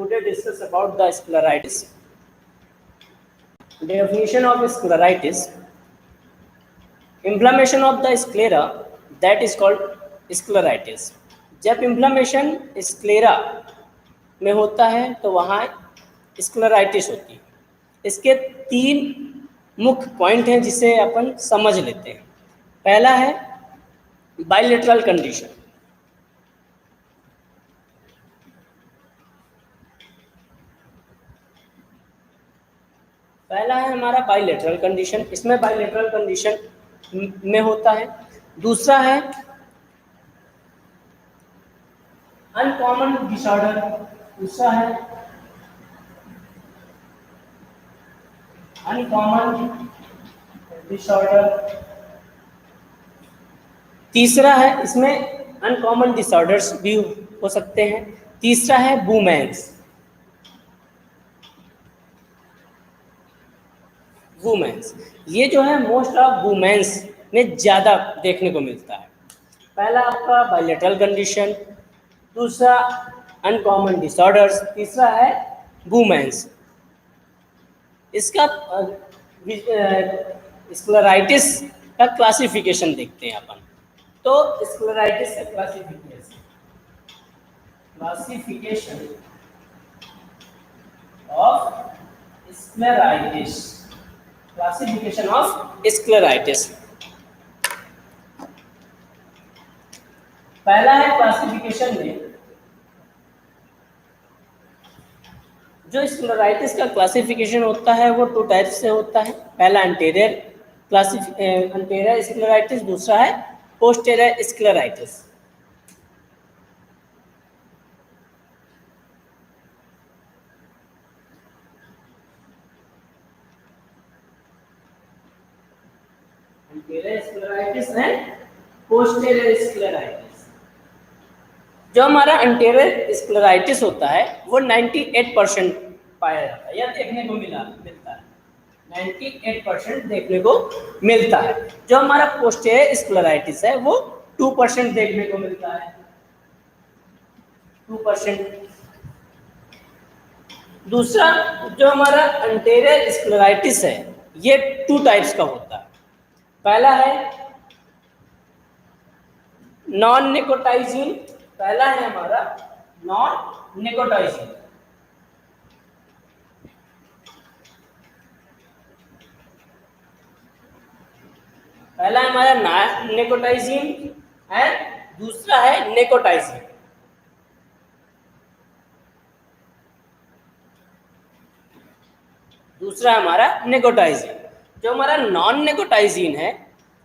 today discuss about the scleritis. Definition of scleritis: inflammation of the sclera, that is called scleritis. जब inflammation sclera में होता है तो वहाँ स्क्लेराइटिस होती है। इसके 3 मुख्य पॉइंट हैं जिसे अपन समझ लेते हैं। पहला है बाइलेटरल कंडीशन। पहला है हमारा बाइलेटरल कंडीशन, इसमें बाइलेटरल कंडीशन में होता है। दूसरा है अनकॉमन डिसऑर्डर, दूसरा है अनकॉमन डिसऑर्डर, तीसरा है इसमें अनकॉमन डिसऑर्डर्स भी हो सकते हैं। तीसरा है वुमेन्स। ये जो है मोस्ट ऑफ वुमेन्स में ज़्यादा देखने को मिलता है। पहला आपका बाइलेटरल कंडीशन, दूसरा अनकॉमन डिसऑर्डर्स, तीसरा है वुमेन्स। इसका स्क्लेराइटिस का क्लासिफिकेशन देखते हैं अपन। तो स्क्लेराइटिस का क्लासिफिकेशन ऑफ स्क्लेराइटिस, क्लासिफिकेशन ऑफ स्क्लेराइटिस। पहला है क्लासिफिकेशन में जो स्क्लेराइटिस का क्लासिफिकेशन होता है वो 2 टाइप से होता है। पहला अंटेरियर स्क्लेराइटिस, दूसरा है पोस्टेरियर स्क्लेराइटिस। अंटेरियर स्क्लेराइटिस है पोस्टेरियर स्क्लेराइटिस। जो हमारा अंटेरियर स्क्लेराइटिस होता है वो 98% पाया जाता है या देखने को मिलता है। 98% देखने को मिलता है। जो हमारा पोस्टेरियर स्क्लेराइटिस है वो 2% देखने को मिलता है, 2%। दूसरा जो हमारा अंटेरियर स्क्लेराइटिस है ये 2 टाइप्स का होता है। पहला है नॉन निकोटाइजिन, पहला है हमारा नॉन निकोटाइजिन। पहला है हमारा नॉन निकोटाइजिन एंड दूसरा है निकोटाइजिन। दूसरा हमारा निकोटाइजिन। जो हमारा नॉन निकोटाइजिन है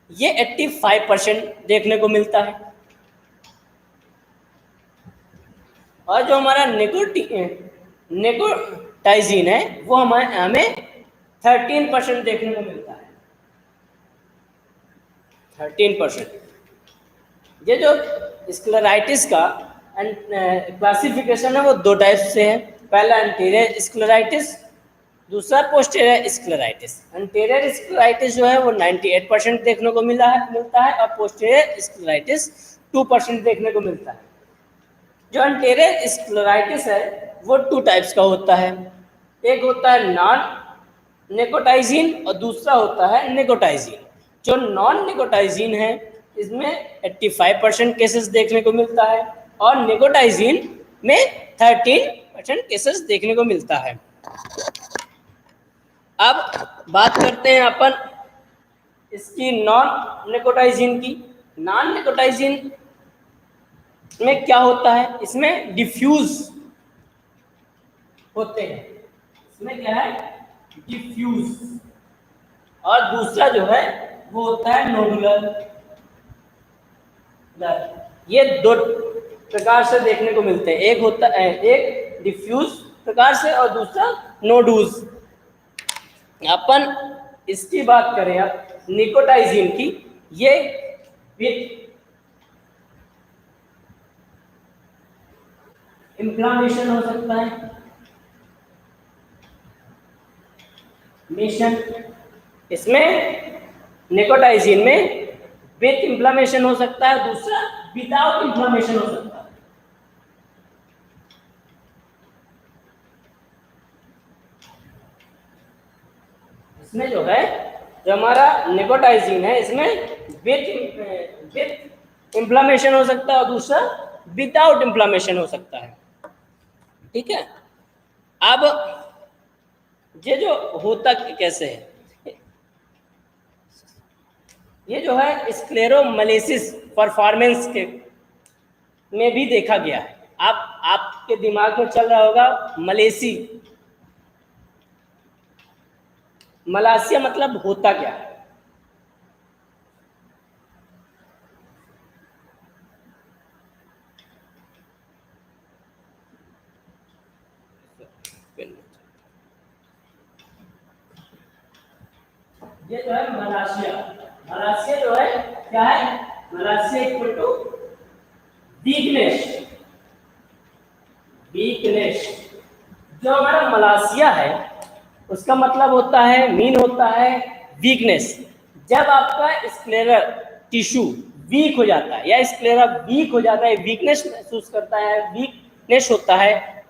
ये 85% देखने को मिलता है और जो हमारा निकोटाइजिन है वो हमें 13% देखने को मिलता है, 13%। ये जो स्क्लेराइटिस का क्लासिफिकेशन है वो 2 टाइप से है। पहला अंटेरियर स्क्लेराइटिस, दूसरा पोस्टेरियर स्क्लेराइटिस। अंटेरियर स्क्लेराइटिस जो है वो 98% देखने को मिलता है और पोस्टेरियर स्क्लेराइटिस 2% देखने को मिलता है। जो अंटेरियर स्क्लेराइटिस है वो 2 टाइप्स का होता है। एक होता है नॉन निकोटाइजिन और दूसरा होता है निकोटाइजिन। जो नॉन निकोटाइजिन है इसमें 85% केसेस देखने को मिलता है और निकोटाइजिन में 13% केसेस देखने को मिलता है। अब बात करते हैं अपन इसकी नॉन निकोटाइजिन की। नॉन निकोटाइजिन में क्या होता है, इसमें डिफ्यूज होते हैं। इसमें क्या है, डिफ्यूज। और दूसरा जो है वो होता है नोडुलर। ये 2 प्रकार से देखने को मिलते हैं। एक होता है एक डिफ्यूज प्रकार से और दूसरा नोडूज। अपन इसकी बात करें अब निकोटाइजिन की, ये विथ इन्फ्लामेशन हो सकता है, मिशन। इसमें निकोटाइजिन में विथ इन्फ्लामेशन हो सकता है, दूसरा विदाउट इन्फ्लामेशन हो सकता है। इसमें जो है, जो हमारा निकोटाइजीन है, इसमें विथ इन्फ्लामेशन हो सकता है और दूसरा विदाउट इन्फ्लामेशन हो सकता है। ठीक है। अब ये जो होता कैसे है, ये जो है स्क्लेरोमलेसिस परफॉर्मेंस के में भी देखा गया है। आपके दिमाग में चल रहा होगा मलेसी, मलासिया मतलब होता क्या है। ये जो है मलासिया, मलासिया जो है क्या है, malacia equal to weakness. Weakness जो हमारा मलासिया है उसका मतलब होता है, मीन होता है वीकनेस। जब आपका स्क्लेरल टिश्यू वीक हो जाता है या स्क्लेरा वीक हो जाता है, वीकनेस महसूस करता है, वीकनेस होता है,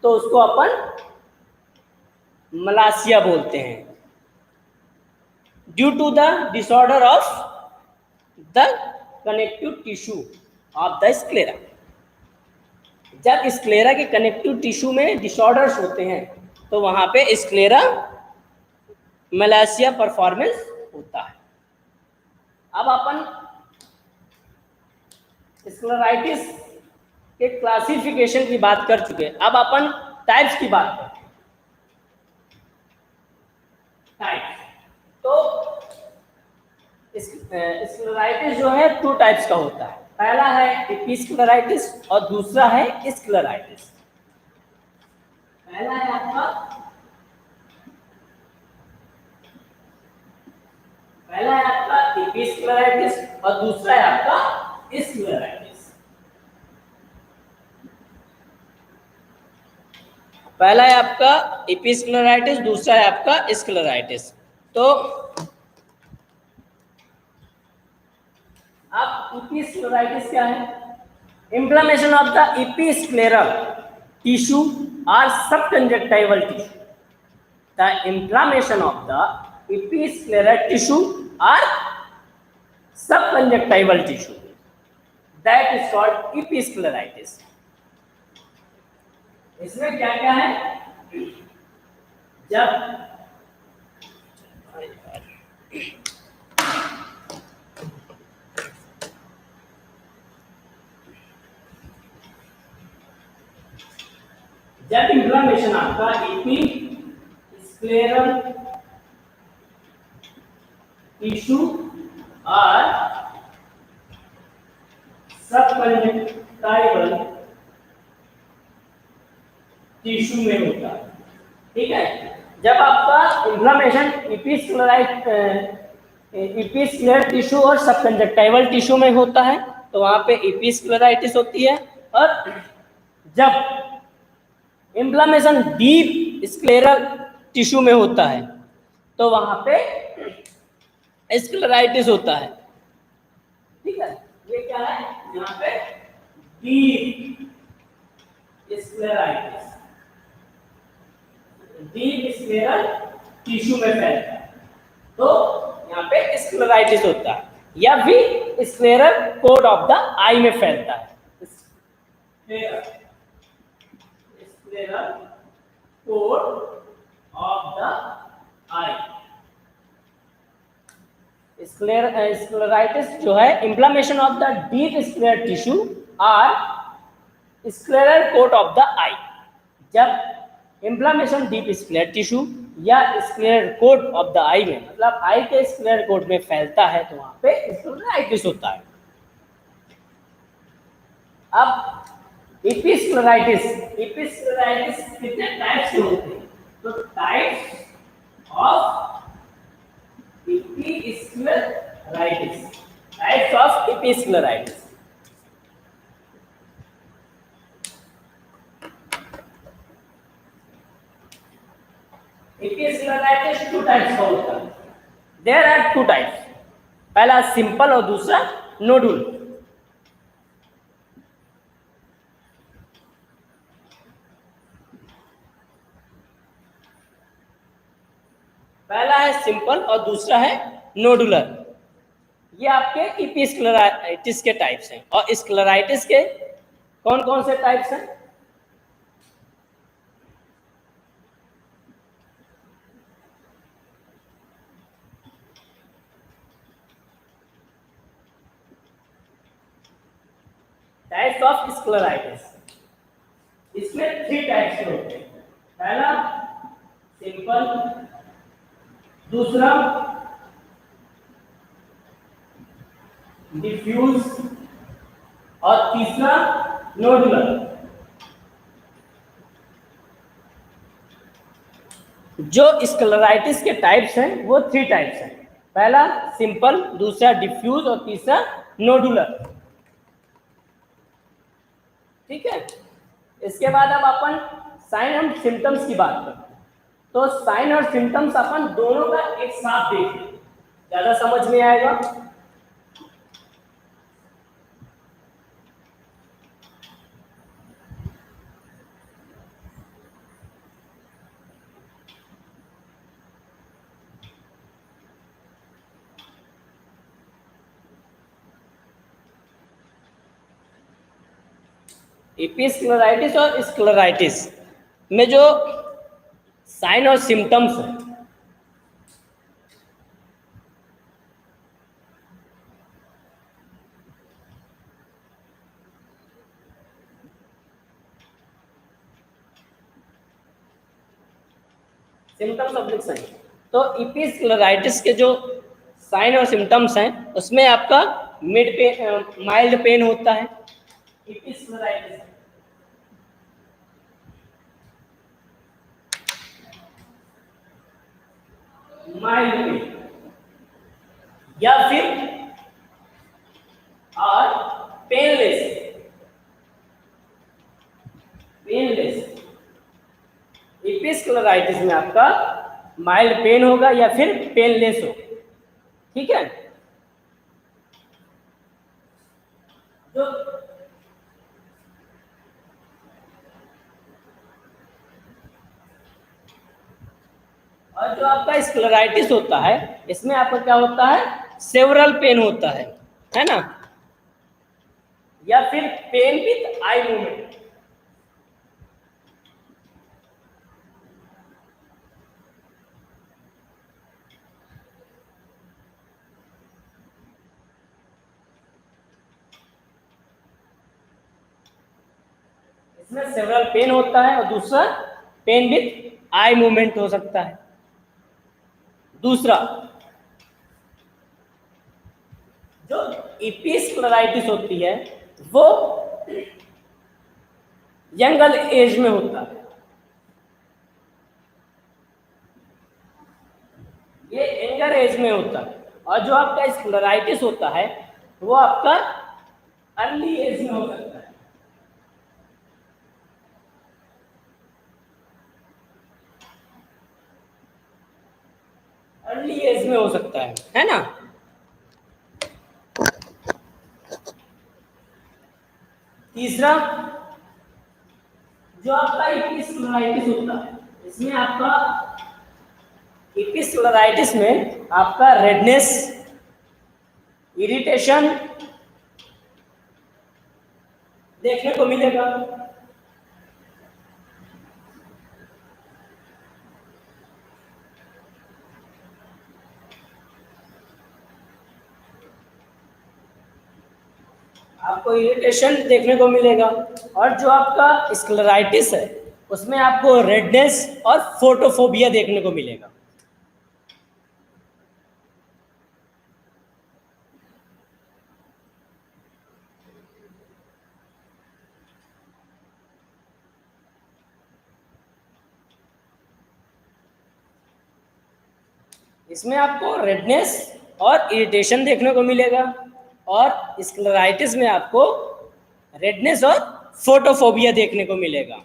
तो उसको अपन मलासिया बोलते हैं। Due to the disorder of the connective tissue of the sclera. जब स्क्लेरा के कनेक्टिव टिश्यू में डिसऑर्डर्स होते हैं तो वहां पे स्क्लेरा मलासिया परफॉर्मेंस होता है। अब अपन स्क्लेराइटिस के क्लासिफिकेशन की बात कर चुके हैं, अब अपन टाइप्स की बात करते हैं। टाइप्स तो स्क्लेराइटिस जो है 2 टाइप्स का होता है। पहला है एपिस्क्लेराइटिस और दूसरा है स्क्लेराइटिस। पहला है आपका एपिस्क्लेराइटिस और दूसरा है आपका स्क्लेराइटिस। पहला है आपका एपिस्क्लेराइटिस, दूसरा है आपका स्क्लेराइटिस। तो अब एपिस्क्लेराइटिस क्या है? Inflammation of the episcleral tissue or subconjunctival tissue. The inflammation of the episcleral tissue or subconjunctival tissue, that is called episcleritis. इसमें क्या क्या है? जब इंफ्लेमेशन आपका एपिस्क्लेरल टिश्यू और सबकंजक्टाइवल टिश्यू में होता है। ठीक है। जब आपका इंफ्लेमेशन एपिस्क्लेरल टिश्यू और सबकंजक्टाइवल टिश्यू में होता है तो वहां पे एपिस्क्लेराइटिस होती है, और जब इंफ्लेमेशन डीप स्क्लेरल टिश्यू में होता है तो वहां पे स्क्लेराइटिस होता है। ठीक है। ये क्या है? यहाँ पे डीप स्क्लेराइटिस, डीप स्क्लेरल टिश्यू में फैलता है तो यहाँ पे स्क्लेराइटिस होता है, या फिर scleral code of the eye में फैलता है। स्क्लेरल कोड ऑफ द आई। स्क्लेराइटिस जो है inflammation of the deep scleral tissue और स्क्लेरल कोट ऑफ द आई। जब इंफ्लेमेशन डीप स्क्लेरल टिश्यू या scleral coat of the eye में, मतलब आई के स्क्लेरल कोट में फैलता है तो वहां पे स्क्लेराइटिस होता है। अब एपिस्क्लेराइटिस, एपिस्क्लेराइटिस कितने टाइप्स के होते हैं? तो types of episcleritis, types of episcleritis. Episcleritis 2 types का होता है। There are 2 टाइप्स, पहला सिंपल और दूसरा नोडुल। पहला है सिंपल और दूसरा है नोडुलर। ये आपके इपिस्क्लेराइटिस के टाइप्स हैं। और स्क्लेराइटिस के कौन कौन से टाइप्स हैं? टाइप्स ऑफ स्क्लेराइटिस, इसमें 3 टाइप्स के होते हैं। पहला सिंपल, दूसरा डिफ्यूज और तीसरा नोडुलर। जो स्क्लेराइटिस के टाइप्स हैं वो 3 टाइप्स हैं। पहला सिंपल, दूसरा डिफ्यूज और तीसरा नोडुलर। ठीक है। इसके बाद अब अपन साइन एंड सिम्टम्स की बात करते हैं। तो साइन और सिम्टम्स अपन दोनों का एक साथ देखें, ज्यादा समझ में आएगा। एपिस्क्लेराइटिस और स्क्लेराइटिस में जो साइन और सिम्टम्स है, सिम्टम्स ऑफ साइन, तो एपिस्क्लेराइटिस के जो साइन और सिम्टम्स हैं उसमें आपका मिड पेन, माइल्ड पेन होता है। एपिस्क्लेराइटिस माइल्ड पेन या फिर और पेनलेस, एपिस्क्लेराइटिस में आपका माइल्ड पेन होगा या फिर पेनलेस हो। ठीक है। जो और जो आपका स्क्लेराइटिस होता है इसमें आपका क्या होता है, सेवरल पेन होता है ना, या फिर पेन विथ आई मूवमेंट। इसमें सेवरल पेन होता है और दूसरा पेन विथ आई मूवमेंट हो सकता है। दूसरा जो एपिस्क्लेराइटिस होती है वो यंग एज में होता है। ये यंगर एज में होता है। और जो आपका स्क्लेराइटिस होता है वो आपका अर्ली एज में हो सकता है। अर्ली एज में हो सकता है ना। तीसरा जो आपका एपिस्क्लेराइटिस होता है इसमें आपका एपिस्क्लेराइटिस में आपका रेडनेस, इरिटेशन देखने को मिलेगा। आपको इरिटेशन देखने को मिलेगा। और जो आपका स्क्लेराइटिस है उसमें आपको रेडनेस और फोटोफोबिया देखने को मिलेगा। इसमें आपको रेडनेस और इरिटेशन देखने को मिलेगा। और स्क्लेराइटिस में आपको रेडनेस और फोटोफोबिया देखने को मिलेगा।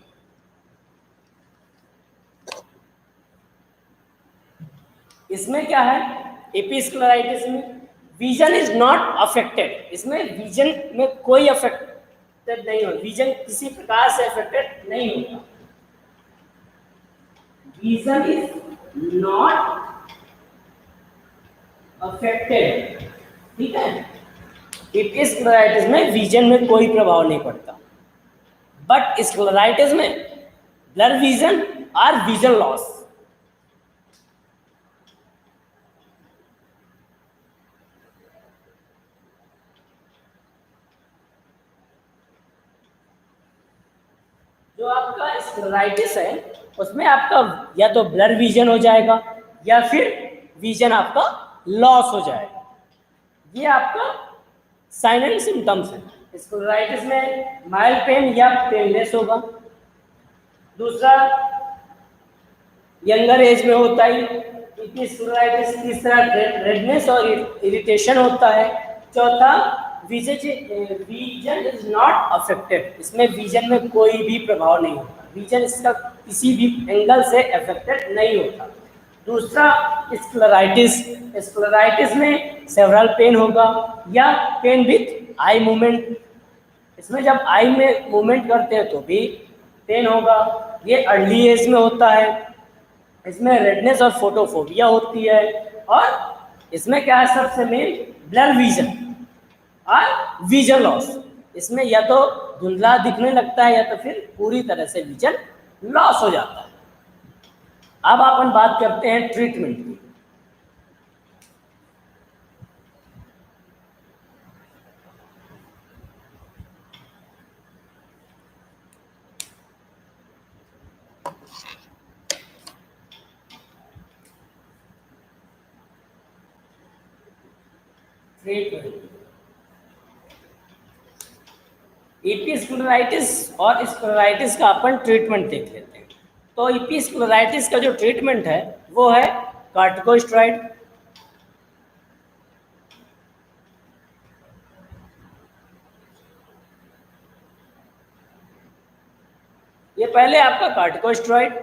इसमें क्या है, एपिस्क्लेराइटिस में विजन इज नॉट अफेक्टेड। इसमें विजन में कोई अफेक्टेड नहीं होता, विजन किसी प्रकार से अफेक्टेड नहीं होता। विजन इज नॉट अफेक्टेड, ठीक है। ईपी स्क्लेराइटिस में विजन में कोई प्रभाव नहीं पड़ता, बट स्क्लेराइटिस में ब्लर विजन और विजन लॉस। जो आपका स्क्लेराइटिस है उसमें आपका या तो ब्लर विजन हो जाएगा या फिर विजन आपका लॉस हो जाएगा। ये आपका साइन एंड सिम्टम्स है। स्क्लेराइटिस में माइल्ड पेन या पेनलेस होगा। दूसरा, यंगर एज में होता ही स्क्लेराइटिस। तीसरा, रेडनेस और इरिटेशन होता है। चौथा, विजन इज नॉट अफेक्टेड, इसमें विजन में कोई भी प्रभाव नहीं होता, विजन इसका किसी भी एंगल से अफेक्टेड नहीं होता। दूसरा, स्क्लेराइटिस। स्क्लेराइटिस में सेवरल पेन होगा या पेन विथ आई मूवमेंट। इसमें जब आई में मूवमेंट करते हैं तो भी पेन होगा। ये अर्ली एज में होता है। इसमें रेडनेस और फोटोफोबिया होती है। और इसमें क्या है, सबसे मेन ब्लर विजन और विजन लॉस। इसमें या तो धुंधला दिखने लगता है या तो फिर पूरी तरह से विजन लॉस हो जाता है। अब अपन बात करते हैं ट्रीटमेंट की। ट्रीटमेंट, ईपी स्क्लेराइटिस और स्क्लेराइटिस का अपन ट्रीटमेंट देख लेते हैं। तो ईपी स्क्लेराइटिस का जो ट्रीटमेंट है वो है कॉर्टिकोस्टेरॉइड। ये पहले आपका कॉर्टिकोस्टेरॉइड।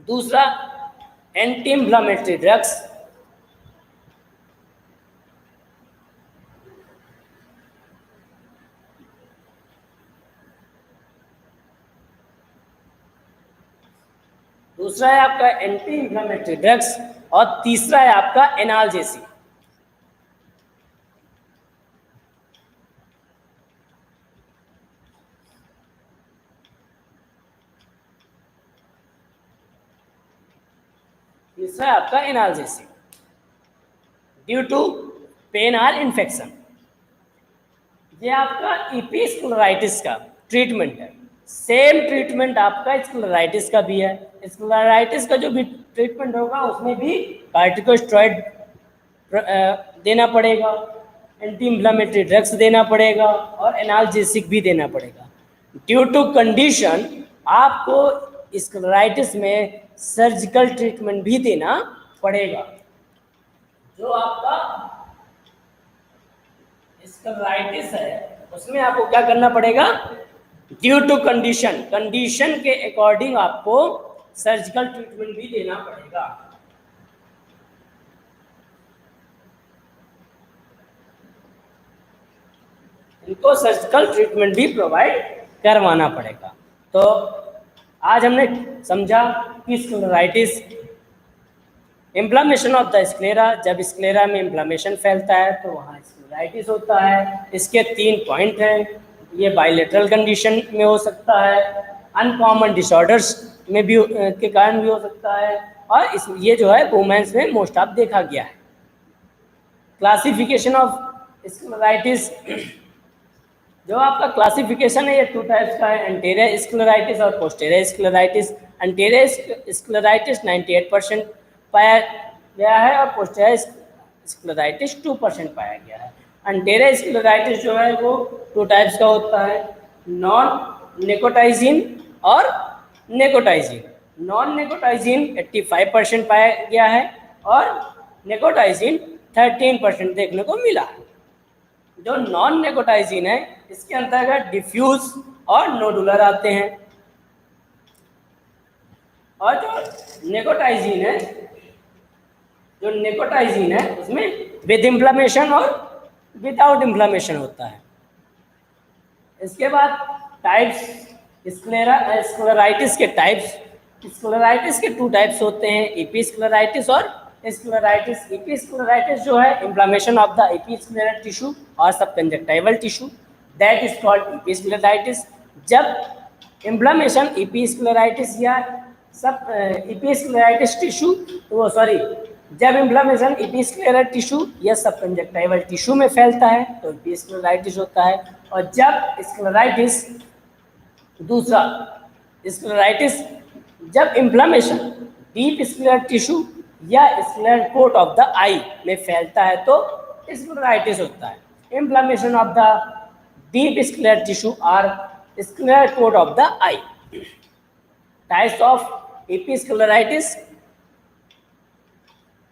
दूसरा, एंटी इंफ्लेमेटरी ड्रग्स। दूसरा है आपका एंटी इंफ्लेमेटरी ड्रग्स। और तीसरा है आपका एनाल्जेसिक। तीसरा है आपका एनाल्जेसिक ड्यू टू पेन और इन्फेक्शन। ये आपका ईपी स्क्लेराइटिस का ट्रीटमेंट है। सेम ट्रीटमेंट आपका स्क्लेराइटिस का भी है। स्क्लेराइटिस का जो भी ट्रीटमेंट होगा उसमें भी कॉर्टिकोस्टेरॉइड देना पड़ेगा, एंटी इंफ्लेमेटरी ड्रग्स देना पड़ेगा और एनाल्जेसिक भी देना पड़ेगा। ड्यू टू कंडीशन आपको स्क्लेराइटिस में सर्जिकल ट्रीटमेंट भी देना पड़ेगा। जो आपका स्क्लेराइटिस है उसमें आपको क्या करना पड़ेगा, ड्यू टू कंडीशन, कंडीशन के अकॉर्डिंग आपको सर्जिकल ट्रीटमेंट भी देना पड़ेगा। इनको सर्जिकल ट्रीटमेंट भी प्रोवाइड करवाना पड़ेगा। तो आज हमने समझा कि स्क्लेराइटिस, इन्फ्लेमेशन ऑफ द स्क्लेरा। जब स्क्लेरा में इन्फ्लेमेशन फैलता है तो वहाँ स्क्लेराइटिस होता है। इसके 3 पॉइंट हैं। ये बाइलेटरल कंडीशन में हो सकता है, अनकॉमन डिसऑर्डर्स में भी के कारण भी हो सकता है, और ये जो है वुमेन्स में मोस्ट ऑफ देखा गया है। क्लासिफिकेशन ऑफ स्क्लेराइटिस, जो आपका क्लासिफिकेशन है ये 2 टाइप्स का है, एंटीरियर स्क्लेराइटिस और पोस्टीरियर स्क्लेराइटिस। एंटीरियर स्क्लेराइटिस 98% पाया गया है और पोस्टीरियर स्क्लेराइटिस 2% पाया गया है। एंटीरियर स्क्लेराइटिस जो है वो 2 टाइप्स का होता है, नॉन निकोटाइजिन और निकोटाइजिन। नॉन निकोटाइजिन 85% पाया गया है और निकोटाइजिन 13% देखने को मिला है। जो नॉन निकोटाइजिन है इसके अंतर्गत डिफ्यूज और नोडुलर आते हैं, और जो निकोटाइजिन है, जो निकोटाइजिन है उसमें विद इन्फ्लेमेशन और विदाउट इन्फ्लेमेशन होता है। इसके बाद टाइप्स, स्क्लेराइटिस के टाइप्स। स्क्लेराइटिस के 2 टाइप्स होते हैं, ईपी स्क्लेराइटिस और स्क्लेराइटिस, ईपी स्क्लेराइटिस जो है inflammation of the EP scleral tissue और सब conjunctival tissue, that is called EP स्क्लेराइटिस। जब इन्फ्लेमेशन ईपी स्क्लेराइटिस या सब ईपी स्क्लेराइटिस टिश्यू, वो सॉरी, जब इन्फ्लेमेशन ईपी स्क्लेरल टिश्यू या सब कंजक्टाइवल टिश्यू में फैलता है तो ईपी स्क्लेराइटिस होता है। और जब स्क्लेराइटिस, दूसरा स्क्लेराइटिस जब इन्फ्लेमेशन डीप स्क्लेरल टिश्यू या scleral coat of the eye में फैलता है तो स्क्लेराइटिस होता है। Inflammation of the deep scleral tissue और scleral coat of the eye. Types of episcleritis.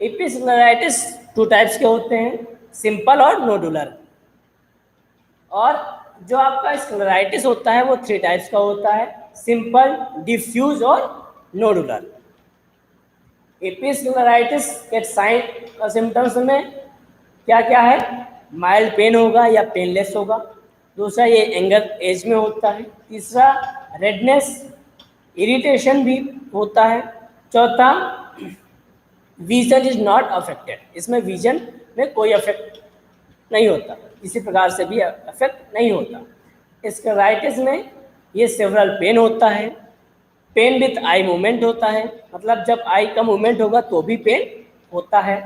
Episcleritis two types के होते हैं, सिंपल और नोडुलर। और जो आपका स्क्लेराइटिस होता है वो 3 टाइप्स का होता है, सिंपल, डिफ्यूज और नोडुलर। ईपी स्क्लेराइटिस के साइन और सिम्टम्स में क्या क्या है? माइल्ड पेन होगा या पेनलेस होगा। दूसरा, ये यंगर एज में होता है। तीसरा, रेडनेस, इरिटेशन भी होता है। चौथा, विजन इज नॉट अफेक्टेड, इसमें विजन में कोई अफेक्ट नहीं होता, किसी प्रकार से भी अफेक्ट नहीं होता। स्क्लेराइटिस में ये सेवरल पेन होता है, पेन विथ आई मूवमेंट होता है, मतलब जब आई का मूवमेंट होगा तो भी पेन होता है।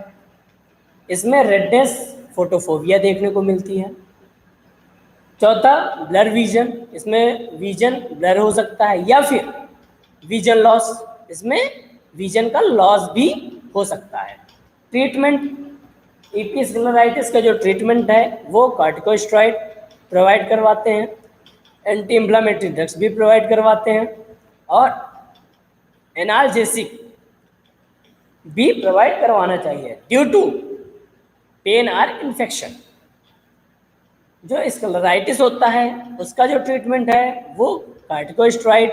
इसमें रेडनेस, फोटोफोबिया देखने को मिलती है। चौथा, ब्लर विजन, इसमें विजन ब्लर हो सकता है या फिर विजन लॉस, इसमें विजन का लॉस भी हो सकता है। ट्रीटमेंट, ईपी स्क्लेराइटिस का जो ट्रीटमेंट है वो कॉर्टिकोस्टेरॉइड प्रोवाइड करवाते हैं, एंटी इन्फ्लेमेटरी ड्रग्स भी प्रोवाइड करवाते हैं और एनाल्जेसिक भी प्रोवाइड करवाना चाहिए ड्यू टू पेन और इन्फेक्शन। जो स्क्लेराइटिस होता है उसका जो ट्रीटमेंट है वो corticosteroid,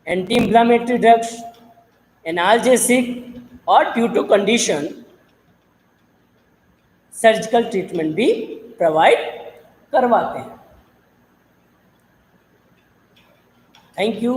anti inflammatory drugs, analgesic और due to condition surgical treatment भी प्रोवाइड करवाते हैं। Thank you.